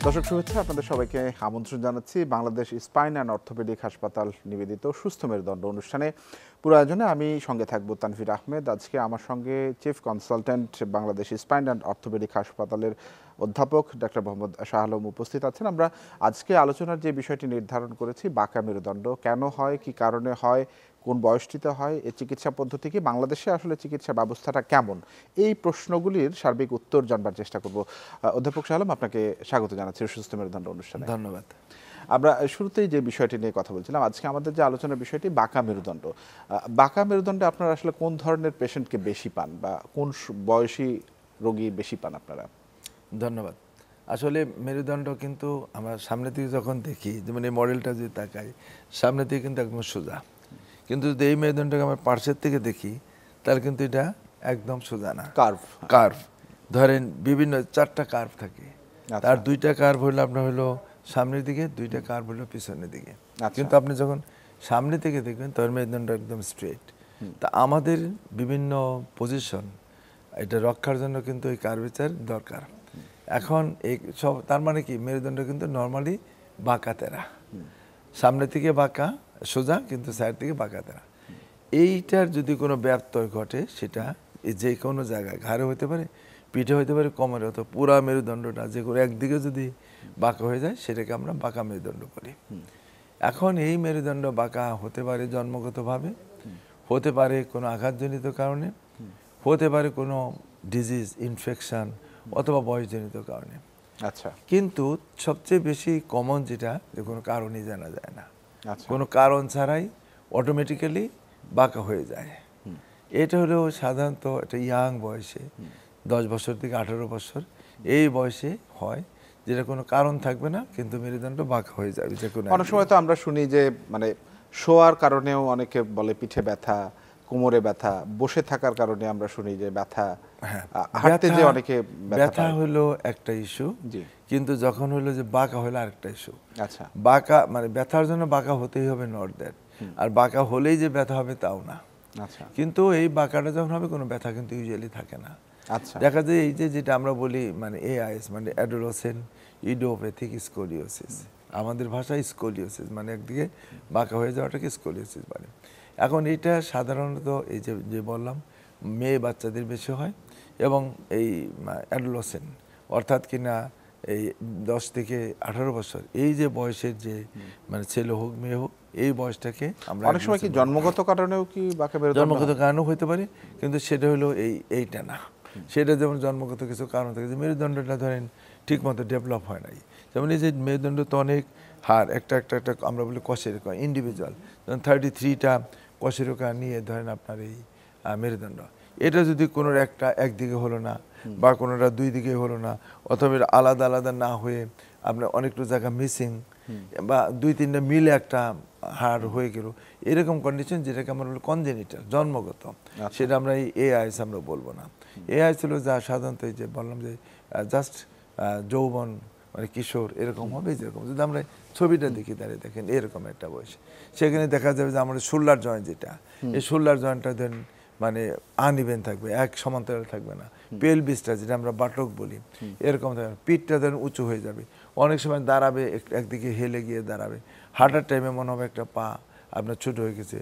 দর্শক শুভেচ্ছা, আপনাদের সবাইকে আমন্ত্রণ জানাচ্ছি বাংলাদেশ স্পাইন অ্যান্ড অর্থোপেডিক হাসপাতাল নিবেদিত সুস্থ মেরুদণ্ড অনুষ্ঠানে। পুরো আয়োজনে আমি সঙ্গে থাকবো তানভীর আহমেদ। আজকে আমার সঙ্গে chief consultant Bangladesh spine and orthopaedic হাসপাতালের অধ্যাপক ডক্টর মোহাম্মদ শাহ আলম উপস্থিত আছেন। আমরা আজকে আলোচনার যে বিষয়টি নির্ধারণ করেছি, বাঁকা মেরুদণ্ড কেন হয়, কি কারণে হয়, কোন বয়সটিতে হয়, এই চিকিৎসা পদ্ধতি কি, বাংলাদেশে আসলে চিকিৎসা ব্যবস্থাটা কেমন, এই প্রশ্নগুলির সার্বিক উত্তর জানবার চেষ্টা করব। অধ্যাপক শাহ আলম, আপনাকে স্বাগত জানাচ্ছি সুস্থ মেরুদণ্ড অনুষ্ঠানে। ধন্যবাদ। আমরা শুরুতেই যে বিষয়টি নিয়ে কথা বলছিলাম, আজকে আমাদের যে আলোচনার বিষয়টি বাঁকা মেরুদণ্ড। বাঁকা মেরুদণ্ডে আপনারা আসলে কোন ধরনের পেশেন্টকে বেশি পান বা কোন বয়সী রোগী বেশি পান আপনারা? ধন্যবাদ। আসলে মেরুদণ্ড কিন্তু আমরা সামনে থেকে যখন দেখি, যেমন এই মডেলটা যদি তাকাই, সামনে থেকে কিন্তু একদম সোজা, কিন্তু যদি এই মেরুদণ্ডকে আমরা পার্শ্বের থেকে দেখি তাহলে কিন্তু এটা একদম সোজা না, কার্ভ। ধরেন বিভিন্ন 4টা কার্ভ থাকে, তার 2টা কার্ভ হলো আপনার হলো সামনের দিকে, 2টা কার্ভ হলো পিছনের দিকে। কিন্তু আপনি যখন সামনে থেকে দেখবেন তখন মেরুদণ্ড একদম স্ট্রেট। তা আমাদের বিভিন্ন পজিশন এটা রক্ষার জন্য কিন্তু এই কার্ভেচার দরকার। এখন এই সব তার মানে কি, মেরুদণ্ড কিন্তু নর্মালি বাঁকা তেরা, সামনে থেকে বাঁকা সোজা, কিন্তু সাইড থেকে বাঁকা তেরা। এইটার যদি কোনো ব্যত্যয় ঘটে, সেটা যে কোনো জায়গায় ঘাড়ে হতে পারে, পিঠে হতে পারে, কোমরে, অথবা পুরা মেরুদণ্ডটা যে কোনো একদিকে যদি বাঁকা হয়ে যায়, সেটাকে আমরা বাঁকা মেরুদণ্ড বলি। এখন এই মেরুদণ্ড বাঁকা হতে পারে জন্মগতভাবে, হতে পারে কোনো আঘাতজনিত কারণে, হতে পারে কোনো ডিজিজ, ইনফেকশন অথবা বয়সজনিত কারণে। আচ্ছা, কিন্তু সবচেয়ে বেশি কমন যেটা, যে কোনো কারণই জানা যায় না, কোনো কারণ ছাড়াই অটোমেটিক্যালি বাঁকা হয়ে যায়। এটা হলো সাধারণত একটা ইয়াং বয়সে, 10 বছর থেকে 18 বছর এই বয়সে হয়, যেটা কোনো কারণ থাকবে না, কিন্তু মেরুদণ্ড বাঁকা হয়ে যাবে যে কোনো। অনেক সময় তো আমরা শুনি যে মানে শোয়ার কারণেও অনেকে বলে পিঠে ব্যথা, কোমরে ব্যথা, বসে থাকার কারণে আমরা শুনি যে ব্যথা, হাঁটতে যে অনেকে ব্যথা হলো একটা ইস্যু, কিন্তু যখন হলো যে বাঁকা হলো আরেকটা ইস্যু। আচ্ছা, বাঁকা মানে ব্যথার জন্য বাঁকা হতেই হবে, নট দ্যাট। আর বাঁকা হলেই যে ব্যথা হবে তাও না। আচ্ছা, কিন্তু এই বাঁকাটা যখন হবে, কোনো ব্যথা কিন্তু ইউজুয়ালি থাকে না। আচ্ছা, দেখা যায় এই যে যেটা আমরা বলি মানে এআইএস, মানে অ্যাডোলেসেন্ট ইডিওপ্যাথিক স্কোলিওসিস, আমাদের ভাষায় স্কোলিওসিস, মানে একদিকে বাঁকা হয়ে যাওয়াটাকে স্কোলিওসিস বলে। এখন এটা সাধারণত এই যে বললাম, মেয়ে বাচ্চাদের বেশি হয়, এবং এই অ্যাডোলেসেন্ট অর্থাৎ কিনা এই 10 থেকে 18 বছর এই যে বয়সের যে মানে ছেলে হোক মেয়ে হোক, এই বয়সটাকে আমরা অনেক সময় কি জন্মগত কারণেও কি বাঁকা মেরুদণ্ড? জন্মগত কারণেও হতে পারে, কিন্তু সেটা হলো এইটা না। সেটা যেমন জন্মগত কিছু কারণ থাকে, যে মেরুদণ্ডটা ধরেন ঠিক মতো ডেভেলপ হয় নাই। যেমন এই যে মেরুদণ্ড তো অনেক হাড়, একটা আমরা বলি কশেরুকা, ইন্ডিভিজুয়াল, যেমন 33টা কশেরুকা নিয়ে ধরেন আপনার এই মেরুদণ্ড। এটা যদি কোনো একটা একদিকে হলো না, বা কোনোটা 2 দিকে হলো না, অথবা আলাদা আলাদা না হয়ে আপনার অনেকটা জায়গা মিসিং, বা 2-3টা মিলে একটা হাড় হয়ে গেল, এরকম কন্ডিশন, যেটাকে আমরা বলি কনজেনিটাল, জন্মগত, সেটা আমরা এই এআইএস আমরা বলবো না। এআইএস হলো যা সাধারণত এই যে বললাম যে জাস্ট যৌবন মানে কিশোর এরকম হবে। যেরকম যদি আমরা ছবিটা দেখি, তাহলে দেখেন এরকম একটা বয়স, সেখানে দেখা যাবে যে আমাদের শোল্ডার জয়েন্ট, যেটা এই শোল্ডার জয়েন্টটা ধরেন মানে আনইভেন থাকবে, এক সমান্তরাল থাকবে না। পেলভিসটা, যেটা আমরা বাটক বলি, এরকম থাকবে। পিঠটা ধরেন উঁচু হয়ে যাবে, অনেক সময় দাঁড়াবে একদিকে হেলে গিয়ে দাঁড়াবে, হাঁটার টাইমে মনে হবে একটা পা আপনার ছোট হয়ে গেছে,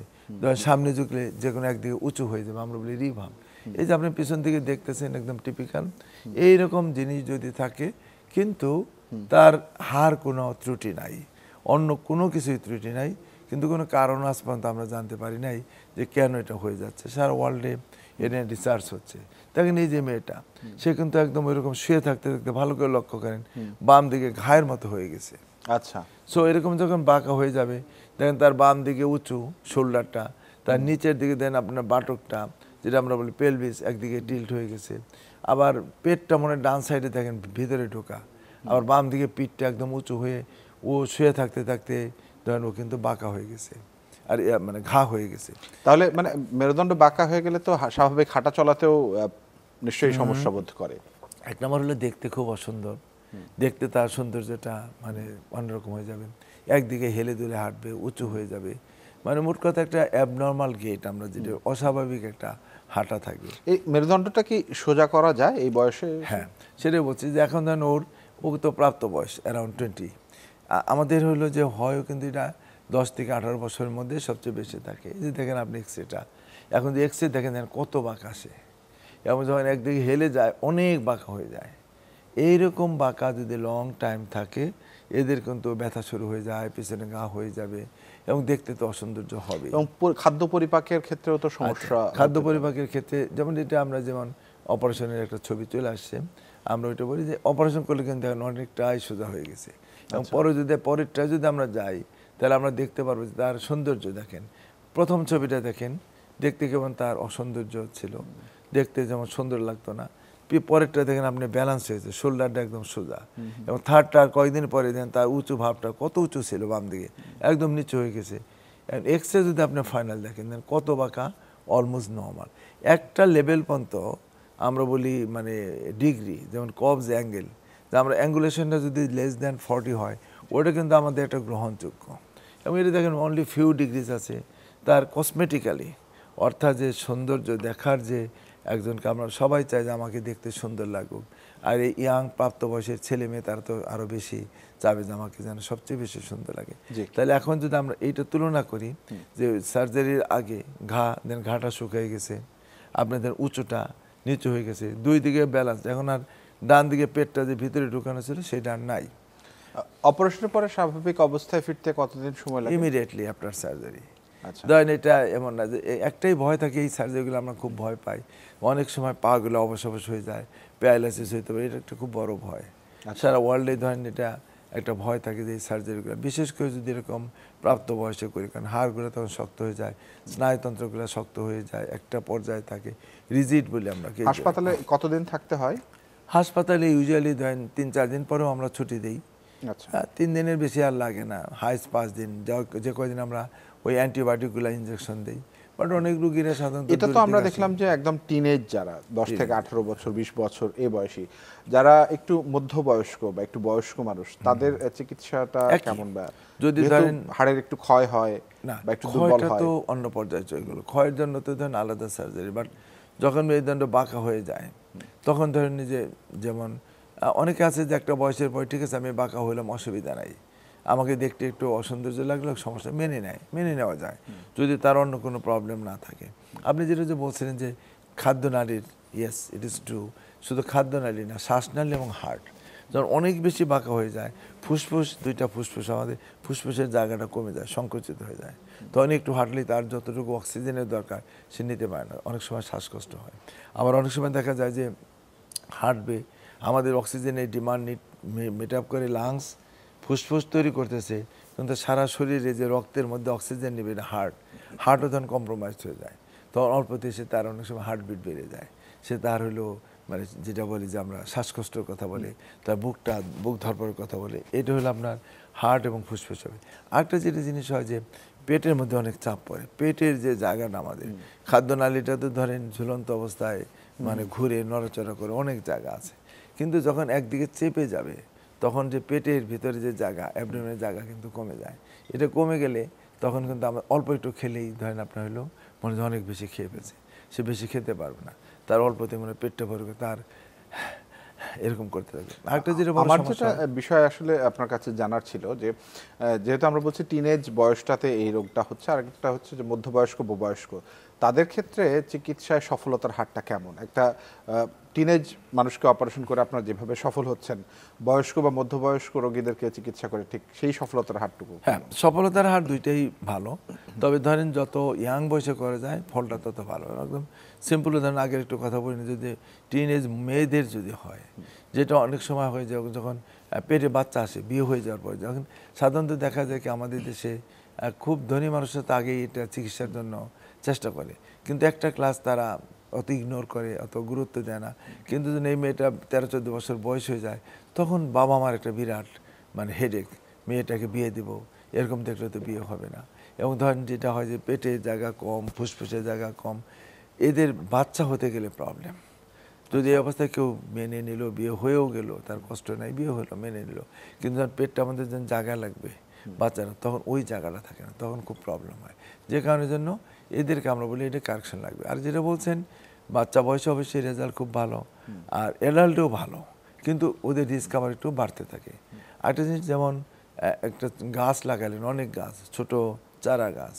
সামনে ঝুঁকলে যে কোনো একদিকে উঁচু হয়ে যাবে, আমরা বলি রিভাম। এই যে আপনি পিছন দিকে দেখতেছেন একদম টিপিক্যাল এইরকম জিনিস যদি থাকে, কিন্তু তার হার কোনো ত্রুটি নাই, অন্য কোনো কিছুই ত্রুটি নাই, কিন্তু কোনো কারণ আজ পর্যন্ত আমরা জানতে পারি নাই যে কেন এটা হয়ে যাচ্ছে। সারা ওয়ার্ল্ডে এটা রিসার্চ হচ্ছে। দেখেন এই যে মেয়েটা, সে কিন্তু একদম ওইরকম শুয়ে থাকতে থাকতে, ভালো করে লক্ষ্য করেন, বাম দিকে ঘায়ের মতো হয়ে গেছে। আচ্ছা, সো এরকম যখন বাঁকা হয়ে যাবে, দেখেন তার বাম দিকে উঁচু শোল্ডারটা, তার নিচের দিকে দেন আপনার বাটকটা, যেটা আমরা বলি পেলভিস, একদিকে টিল্ট হয়ে গেছে। আবার পেটটা মনে ডান সাইডে দেখেন ভিতরে ঢোকা, আবার বাম দিকে পিঠটা একদম উঁচু হয়ে, ও শুয়ে থাকতে থাকতে ধরেন ও কিন্তু বাঁকা হয়ে গেছে, আর মানে ঘা হয়ে গেছে। তাহলে মানে মেরুদণ্ড বাঁকা হয়ে গেলে তো স্বাভাবিক হাঁটা চলাতেও নিশ্চয়ই সমস্যা বোধ করে। এক নম্বর হলো দেখতে খুব অসুন্দর, দেখতে তার সৌন্দর্যটা মানে অন্যরকম হয়ে যাবে, একদিকে হেলে দুলে হাঁটবে, উঁচু হয়ে যাবে, মানে মোট কথা একটা অ্যাবনর্মাল গেট, আমরা যেটা অস্বাভাবিক একটা হাঁটা থাকে। এই মেরুদণ্ডটা কি সোজা করা যায় এই বয়সে? হ্যাঁ, সেটাই বলছি যে এখন ধরেন ওর ও তো প্রাপ্ত বয়স অ্যারাউন্ড 20। আমাদের হলো যে হয়ও কিন্তু এটা 10 থেকে 18 বছরের মধ্যে সবচেয়ে বেশি থাকে। এই যে দেখেন আপনি এক্সরেটা, এখন যে এক্সরে দেখেন কত বাঁক আসে, এবং যখন একদিকে হেলে যায় অনেক বাঁকা হয়ে যায়। এইরকম বাঁকা যদি লং টাইম থাকে, এদের কিন্তু ব্যথা শুরু হয়ে যায়, পিছনে ঘা হয়ে যাবে, এবং দেখতে তো অসৌন্দর্য হবে। এবং খাদ্য পরিপাকের ক্ষেত্রেও তো সমস্যা। খাদ্য পরিপাকের ক্ষেত্রে যেমন এটা আমরা যেমন অপারেশনের একটা ছবি চলে আসছে, আমরা ওইটা বলি যে অপারেশন করলে কিন্তু এখন অনেকটাই সোজা হয়ে গেছে, এবং পরে যদি পরেরটা যদি আমরা যাই তাহলে আমরা দেখতে পারবো যে তার সৌন্দর্য দেখেন। প্রথম ছবিটা দেখেন, দেখতে কেমন তার অসৌন্দর্য ছিল, দেখতে যেমন সুন্দর লাগতো না। পরেরটা দেখেন আপনি ব্যালেন্স হয়েছে, শোল্ডারটা একদম সোজা, এবং থার্ডটা কয়েকদিন পরে দেন তার উঁচু ভাবটা কত উঁচু ছিল, বাম দিকে একদম নিচু হয়ে গেছে। এক্সরে যদি আপনি ফাইনাল দেখেন দেন কত বাঁকা, অলমোস্ট নর্মাল। একটা লেভেল পর্যন্ত আমরা বলি মানে ডিগ্রি, যেমন কবজ অ্যাঙ্গেল, যে আমরা অ্যাঙ্গুলেশনটা যদি লেস দ্যান 40 হয়, ওটা কিন্তু আমাদের একটা গ্রহণযোগ্য। এবং এটা দেখেন অনলি ফিউ ডিগ্রিজ আছে। তার কসমেটিক্যালি অর্থাৎ যে সৌন্দর্য দেখার, যে একজনকে আমরা সবাই চাই যে আমাকে দেখতে সুন্দর লাগুক, আর এই ইয়াং প্রাপ্তবয়সের ছেলে মেয়ে তারা তো আরও বেশি চাবে যে আমাকে যেন সবচেয়ে বেশি সুন্দর লাগে। তাহলে এখন যদি আমরা এইটা তুলনা করি যে সার্জারির আগে ঘাটা শুকিয়ে গেছে, আপনাদের উঁচুটা নিচু হয়ে গেছে, দুই দিকে ব্যালেন্স, এখন আর ডান দিকে পেটটা যে ভিতরে ঢুকানো ছিল সেটা আর নাই। অপারেশনের পরে স্বাভাবিক অবস্থায় ফিরতে কতদিন সময় লাগে? Immediately after surgery. আচ্ছা, ধরেন এটা এমন না যে একটাই ভয় থাকে, এই সার্জারিগুলো আমরা খুব ভয় পাই, অনেক সময় পাগুলো অবশ হয়ে যায়, প্যারালাইসিস হইতে পারে, এটা একটা খুব বড় ভয়। সারা ওয়ার্ল্ডে ধরেন এটা একটা ভয় থাকে যে এই সার্জারিগুলো, বিশেষ করে যদি এরকম প্রাপ্তবয়সে করি, কারণ হাড়গুলো তখন শক্ত হয়ে যায়, স্নায়ুতন্ত্রগুলো শক্ত হয়ে যায়, একটা পর্যায়ে থাকে রিজিড বলি আমরা। হাসপাতালে কতদিন থাকতে হয়? হাসপাতালে ইউজুয়ালি ধরেন 3-4 দিন পরেও আমরা ছুটি দিই। আচ্ছা, 3 দিনের বেশি আর লাগে না, হাইস্ট 5 দিন, যে কয়দিন আমরা ওই অ্যান্টিবায়োটিকগুলো ইনজেকশন দিই। বাট অনেক রুগীরা সাধারণত এটা তো আমরা দেখলাম যে একদম টিনেজ, যারা 10 থেকে 18 বছর 20 বছর এই বয়সী, যারা একটু মধ্যবয়স্ক বা একটু বয়স্ক মানুষ, তাদের চিকিৎসাটা কেমন? বা যদি ধরেন হাড়ের একটু ক্ষয় হয় না, বা একটু দুর্বল হয়, তো অন্য পর্যায়ে চলে গেল, ক্ষয়ের জন্য তো ধরেন আলাদা সার্জারি। বাট যখন মেরুদণ্ড বাঁকা হয়ে যায়, তখন ধরেন যে যেমন অনেকে আছে যে একটা বয়সের পর ঠিক আছে আমি বাঁকা হইলাম, অসুবিধা নাই, আমাকে দেখতে একটু অসৌন্দর্য লাগলো, সমস্যা মেনে নেওয়া যায় যদি তার অন্য কোনো প্রবলেম না থাকে। আপনি যেটা যে বলছিলেন যে খাদ্যনালীর, ইয়েস ইট ইজ ট্রু, শুধু খাদ্যনালী না, শ্বাসনালী এবং হার্ট যখন অনেক বেশি বাঁকা হয়ে যায়, দুইটা ফুসফুস, আমাদের ফুসফুসের জায়গাটা কমে যায়, সংকুচিত হয়ে যায়, তখন একটু হাঁটলেই তার যতটুকু অক্সিজেনের দরকার সে নিতে পারে না, অনেক সময় শ্বাসকষ্ট হয়। আবার অনেক সময় দেখা যায় যে হাঁটবে, আমাদের অক্সিজেনের ডিমান্ড মিট আপ করে লাংস, ফুসফুস তৈরি করতেছে, কিন্তু সারা শরীরে যে রক্তের মধ্যে অক্সিজেন নেবে না, হার্টও তখন কম্প্রোমাইজ হয়ে যায়, তখন অল্পতে সে তার অনেক সময় হার্টবিট বেড়ে যায়, সে তার হলো মানে যেটা বলি যে আমরা শ্বাসকষ্টের কথা বলি, তার বুক ধরপড়ের কথা বলি, এটা হলো আপনার হার্ট এবং ফুসফুস হবে। আরেকটা যেটা জিনিস হয় যে পেটের মধ্যে অনেক চাপ পড়ে, পেটের যে জায়গাটা আমাদের খাদ্যনালীটা তো ধরেন ঝুলন্ত অবস্থায় মানে ঘুরে নড়াচড়া করে অনেক জায়গা আছে, কিন্তু যখন একদিকে চেপে যাবে তখন যে পেটের ভিতরে যে জায়গা, অ্যাবডোমেনের জায়গা কিন্তু কমে যায়। এটা কমে গেলে তখন কিন্তু আমরা অল্প একটু খেলেই ধরেন আপনার হলো মনে হয় অনেক বেশি খেয়ে ফেলছে, সে বেশি খেতে পারবে না, তার অল্পতে মানে পেটটা ভরবে, তার এরকম করতে থাকবে। আরেকটা যেটা আমার যেটা বিষয় আসলে আপনার কাছে জানার ছিল যে যেহেতু আমরা বলছি টিনেজ বয়সটাতে এই রোগটা হচ্ছে, আর একটা হচ্ছে যে মধ্যবয়স্ক বা বয়স্ক, তাদের ক্ষেত্রে চিকিৎসায় সফলতার হারটা কেমন? একটা টিনেজ মানুষকে অপারেশন করে আপনারা যেভাবে সফল হচ্ছেন, বয়স্ক বা মধ্যবয়স্ক রোগীদেরকে চিকিৎসা করে ঠিক সেই সফলতার হারটুকু? হ্যাঁ, সফলতার হার দুইটাই ভালো, তবে ধরেন যত ইয়াং বয়সে করা যায় ফলটা তত ভালো। একদম সিম্পল ধরেন আগের একটু কথা বলিনি, যদি টিনেজ মেয়েদের যদি হয়, যেটা অনেক সময় হয়ে যায় যখন পেটে বাচ্চা আসে বিয়ে হয়ে যাওয়ার পর, যখন সাধারণত দেখা যায় কি আমাদের দেশে খুব ধনী মানুষরা তো আগেই এটা চিকিৎসার জন্য চেষ্টা করে, কিন্তু একটা ক্লাস তারা অত ইগনোর করে, অত গুরুত্ব দেয় না। কিন্তু যখন এই মেয়েটা 13-14 বছর বয়স হয়ে যায়, তখন বাবা মার একটা বিরাট মানে হেডেক, মেয়েটাকে বিয়ে দিব, এরকম দেখলে তো বিয়ে হবে না। এবং ধরেন যেটা হয় যে পেটের জায়গা কম, ফুসফুসের জায়গা কম, এদের বাচ্চা হতে গেলে প্রবলেম। যদি এই অবস্থায় কেউ মেনে নিল, বিয়ে হয়েও গেল, তার কষ্ট নাই, বিয়ে হলো মেনে নিল, কিন্তু যখন পেটটা আমাদের যখন জায়গা লাগবে বাচ্চারা, তখন ওই জায়গাটা থাকে না, তখন খুব প্রবলেম হয়, যে কারণের জন্য এদেরকে আমরা বলি এটা কারেকশন লাগবে। আর যেটা বলছেন বাচ্চা বয়সে অবশ্যই রেজাল্ট খুব ভালো, আর অ্যাডাল্টেও ভালো, কিন্তু ওদের রিস্ক আবার একটু বাড়তে থাকে। আরেকটা জিনিস যেমন একটা গাছ লাগালেন, অনেক গাছ ছোট চারা গাছ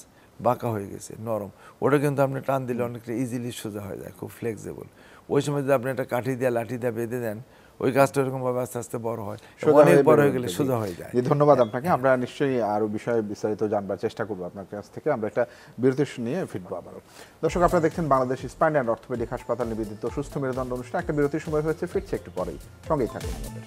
বাঁকা হয়ে গেছে নরম, ওটা কিন্তু আপনি টান দিলে অনেকটা ইজিলি সোজা হয়ে যায়, খুব ফ্লেক্সিবল। ওই সময় যদি আপনি একটা কাঠি দিয়ে লাঠি দিয়ে বেঁধে দেন, ওই গাছটা এরকম ভাবে আস্তে আস্তে বড় হয়, অনেক বড় হয়ে গেলে সোজা হয়ে যায়। ধন্যবাদ আপনাকে। আমরা নিশ্চয়ই আরো বিষয়ে বিস্তারিত জানবার চেষ্টা করবো আপনার কাছ থেকে। আমরা একটা বিরতি নিয়ে ফিরবো আবারও। দর্শক, আপনারা দেখছেন বাংলাদেশ স্পাইন অ্যান্ড অর্থোপেডিক হাসপাতাল নিবেদিত সুস্থ মেরুদণ্ড অনুষ্ঠান। একটা বিরতির সময় হয়েছে, ফিরছে একটু পরেই, সঙ্গেই থাকুন আমাদের।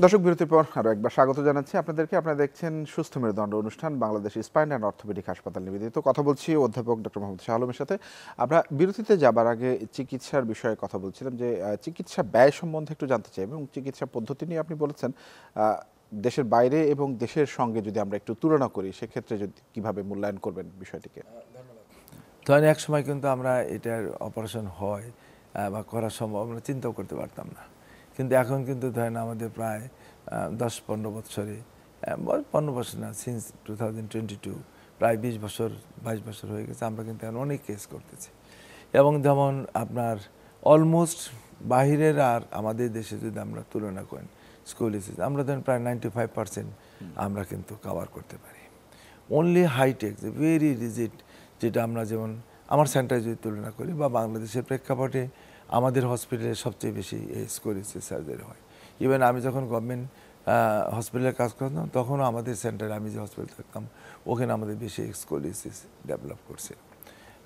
দর্শক, বিরতির পর আরও একবার স্বাগত জানাচ্ছি আপনাদেরকে। আপনারা দেখছেন সুস্থ মেরুদণ্ড অনুষ্ঠান, বাংলাদেশ স্পাইন অ্যান্ড অর্থোপেডিক হাসপাতাল নিবেদিত। কথা বলছি অধ্যাপক ডক্টর মোহাম্মদ শাহ আলমের সাথে। আমরা বিরতিতে যাবার আগে চিকিৎসার বিষয়ে কথা বলছিলাম, যে চিকিৎসা ব্যয় সম্বন্ধে একটু জানতে চাই, এবং চিকিৎসা পদ্ধতি নিয়ে আপনি বলেছেন দেশের বাইরে এবং দেশের সঙ্গে যদি আমরা একটু তুলনা করি, সেক্ষেত্রে যদি কীভাবে মূল্যায়ন করবেন বিষয়টিকে। ধরেন এক সময় কিন্তু আমরা এটার অপারেশন হয় বা করা সম্ভব আমরা চিন্তাও করতে পারতাম না, কিন্তু এখন কিন্তু ধরেন আমাদের প্রায় 10-15 বছরে, 15 বছর না, সিন্স 2022 প্রায় 22 বছর হয়ে গেছে, আমরা কিন্তু এখন অনেক কেস করতেছি। এবং যেমন আপনার অলমোস্ট বাহিরের আর আমাদের দেশে যদি আমরা তুলনা করেন স্কোলিসিস, আমরা ধরেন প্রায় 95% আমরা কিন্তু কভার করতে পারি। অনলি হাইটেক, ভেরি রিজিড, যেটা আমরা যেমন আমার সেন্টারে যদি তুলনা করি বা বাংলাদেশের প্রেক্ষাপটে আমাদের হসপিটালে সবচেয়ে বেশি এই স্কোলিসিস সার্জারি হয়। ইভেন আমি যখন গভর্নমেন্ট হসপিটালে কাজ করতাম, তখনও আমাদের সেন্টারে, আমি যে হসপিটালে থাকতাম ওখানে আমাদের বেশি স্কোলিসিস ডেভেলপ করছে,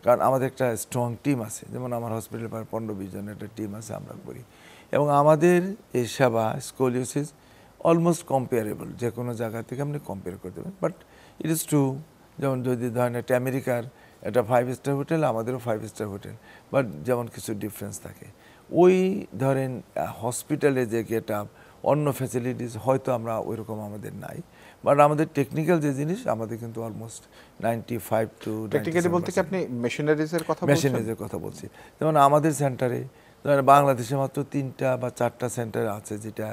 কারণ আমাদের একটা স্ট্রং টিম আছে। যেমন আমার হসপিটালে প্রায় 15-20 জনের একটা টিম আছে, আমরা করি। এবং আমাদের এই সেবা স্কোলিওসিস অলমোস্ট কম্পেয়ারেবল, যে কোনো জায়গা থেকে আপনি কম্পেয়ার করতে পারেন। বাট ইট ইজ ট্রু, যেমন যদি ধরেন একটা আমেরিকার একটা 5 স্টার হোটেল, আমাদেরও 5 স্টার হোটেল, বাট যেমন কিছু ডিফারেন্স থাকে। ওই ধরেন হসপিটালে যে গেট আপ, অন্য ফ্যাসিলিটিস হয়তো আমরা ওইরকম আমাদের নাই, বাট আমাদের টেকনিক্যাল যে জিনিস আমাদের কিন্তু অলমোস্ট 95 to 97%। টেকনিক্যালি বলতে কি আপনি মেশিনারিজের কথা বলছেন? মেশিনারিজের কথা বলছি। যেমন আমাদের সেন্টারে ধরেন বাংলাদেশে মাত্র 3টা বা 4টা সেন্টার আছে, যেটা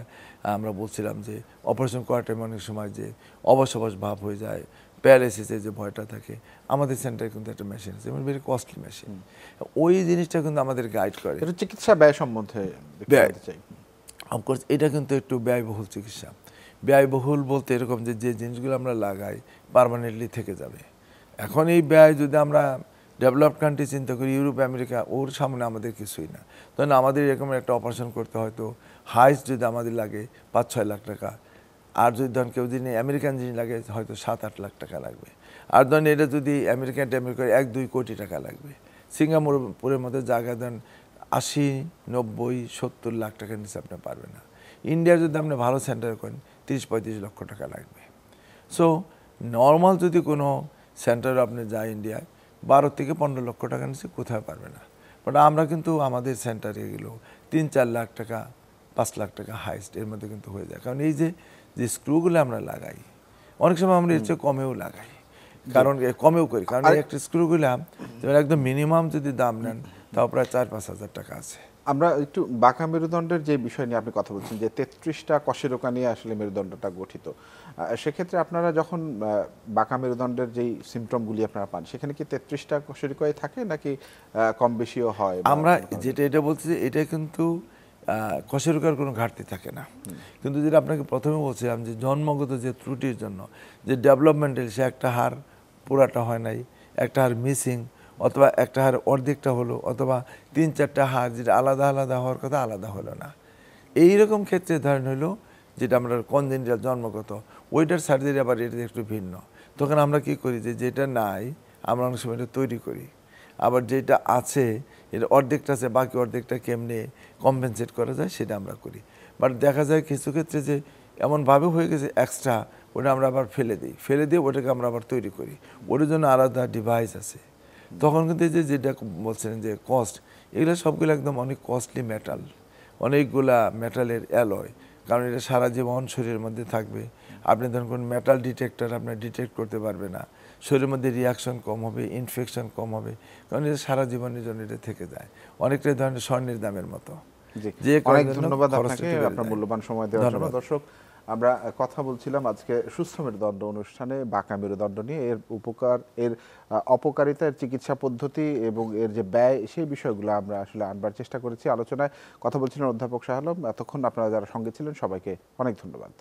আমরা বলছিলাম যে অপারেশন করার টাইম অনেক সময় যে অবশ ভাব হয়ে যায়, প্যারালাইসিসের যে ভয়টা থাকে, আমাদের সেন্টারে কিন্তু একটা মেশিন আছে, এবং ভেরি কস্টলি মেশিন। ওই জিনিসটা কিন্তু আমাদের গাইড করে। এটা চিকিৎসা ব্যয় সম্বন্ধে জানতে চাই। অফকোর্স এটা কিন্তু একটু ব্যয়বহুল চিকিৎসা। ব্যয়বহুল বলতে এরকম যে যে জিনিসগুলো আমরা লাগাই পার্মানেন্টলি থেকে যাবে। এখন এই ব্যয় যদি আমরা ডেভেলপড কান্ট্রি চিন্তা করি, ইউরোপ আমেরিকা, ওর সামনে আমাদের কিছুই না। তখন আমাদের এরকম একটা অপারেশন করতে হয়তো হাইস্ট যদি আমাদের লাগে 5-6 লাখ টাকা, আর যদি ধরেন কেউ যদি আমেরিকান জিনিস লাগে হয়তো 7-8 লাখ টাকা লাগবে। আর ধরেন এটা যদি আমেরিকান 1-2 কোটি টাকা লাগবে। সিঙ্গাপুরের মধ্যে জায়গা ধরেন 80-90-70 লাখ টাকার নিচে আপনি পারবেন না। ইন্ডিয়ার যদি আপনি ভালো সেন্টার করেন 30-35 লক্ষ টাকা লাগবে। সো নর্মাল যদি কোনো সেন্টারে আপনি যান ইন্ডিয়ায়, 12-15 লক্ষ টাকা নিচে কোথাও পারবে না। বাট আমরা কিন্তু আমাদের সেন্টারে গেলেও 3-4 লাখ টাকা, 5 লাখ টাকা হাইস্ট, এর মধ্যে কিন্তু হয়ে যায়। কারণ এই যে স্ক্রুগুলো আমরা লাগাই, অনেক সময় আমরা এর চেয়ে কমেও লাগাই, কারণ কমেও করি, কারণ এই একটা স্ক্রুগুলো একদম মিনিমাম যদি দাম নেন তাও প্রায় 4-5 হাজার টাকা আছে। আমরা একটু বাঁকা মেরুদণ্ডের যে বিষয় নিয়ে আপনি কথা বলছেন, যে 33টা কশেরোকা নিয়ে আসলে মেরুদণ্ডটা গঠিত, সেক্ষেত্রে আপনারা যখন বাঁকা মেরুদণ্ডের যেই সিমটমগুলি আপনারা পান, সেখানে কি 33টা কশেরোকাই থাকে নাকি কম বেশিও হয়? আমরা যেটা এটা বলছি যে এটা কিন্তু কশেরোকার কোনো ঘাটতি থাকে না, কিন্তু যেটা আপনাকে প্রথমে বলছিলাম যে জন্মগত যে ত্রুটির জন্য যে ডেভেলপমেন্টাল, সে একটা হাড় পুরাটা হয় নাই, একটা হাড় মিসিং, অথবা একটা হাড় অর্ধেকটা হলো, অথবা 3-4টা হাড় যেটা আলাদা আলাদা হওয়ার কথা আলাদা হলো না। এইরকম ক্ষেত্রে ধরেন হলো যেটা আমরা কনজেনিটাল জন্মগত, ওইটার সার্জারি আবার এটা একটু ভিন্ন। তখন আমরা কি করি যে যেটা নাই আমরা অনেক সময় এটা তৈরি করি, আবার যেটা আছে এটা অর্ধেকটা আছে, বাকি অর্ধেকটা কেমনে কম্পেনসেট করা যায় সেটা আমরা করি। বাট দেখা যায় কিছু ক্ষেত্রে যে এমনভাবে হয়ে গেছে এক্সট্রা, ওটা আমরা আবার ফেলে দিয়ে ওটাকে আমরা আবার তৈরি করি, ওটার জন্য আলাদা ডিভাইস আছে। তখন কিন্তু এই যে যেটা বলছেন যে কস্ট, এগুলো সবগুলো একদম অনেক কস্টলি মেটাল, অনেকগুলা মেটালের অ্যালয়, কারণ এটা সারা জীবন শরীরের মধ্যে থাকবে। আপনি ধরুন কোন মেটাল ডিটেক্টর আপনি ডিটেক্ট করতে পারবে না, শরীরের মধ্যে রিয়াকশন কম হবে, ইনফেকশন কম হবে, কারণ এটা সারা জীবনের জন্য এটা থেকে যায়। অনেকটাই ধরনের স্বর্ণের দামের মতো, জি, যে অনেক করার জন্য ধন্যবাদ খরচটা আপনাকে একটু বেড়ে আপনার যায়। মূল্যবান সময় দেওয়ার জন্য। ধন্যবাদ। দর্শক, আমরা কথা বলছিলাম আজকে সুস্থ মেরুদণ্ড অনুষ্ঠানে বাঁকা মেরুদণ্ড নিয়ে, এর উপকার, এর অপকারিতা, এর চিকিৎসা পদ্ধতি এবং এর যে ব্যয়, সেই বিষয়গুলো আমরা আসলে আনবার চেষ্টা করেছি আলোচনায়। কথা বলছিলেন অধ্যাপক শাহ আলম। এতক্ষণ আপনারা যারা সঙ্গে ছিলেন সবাইকে অনেক ধন্যবাদ।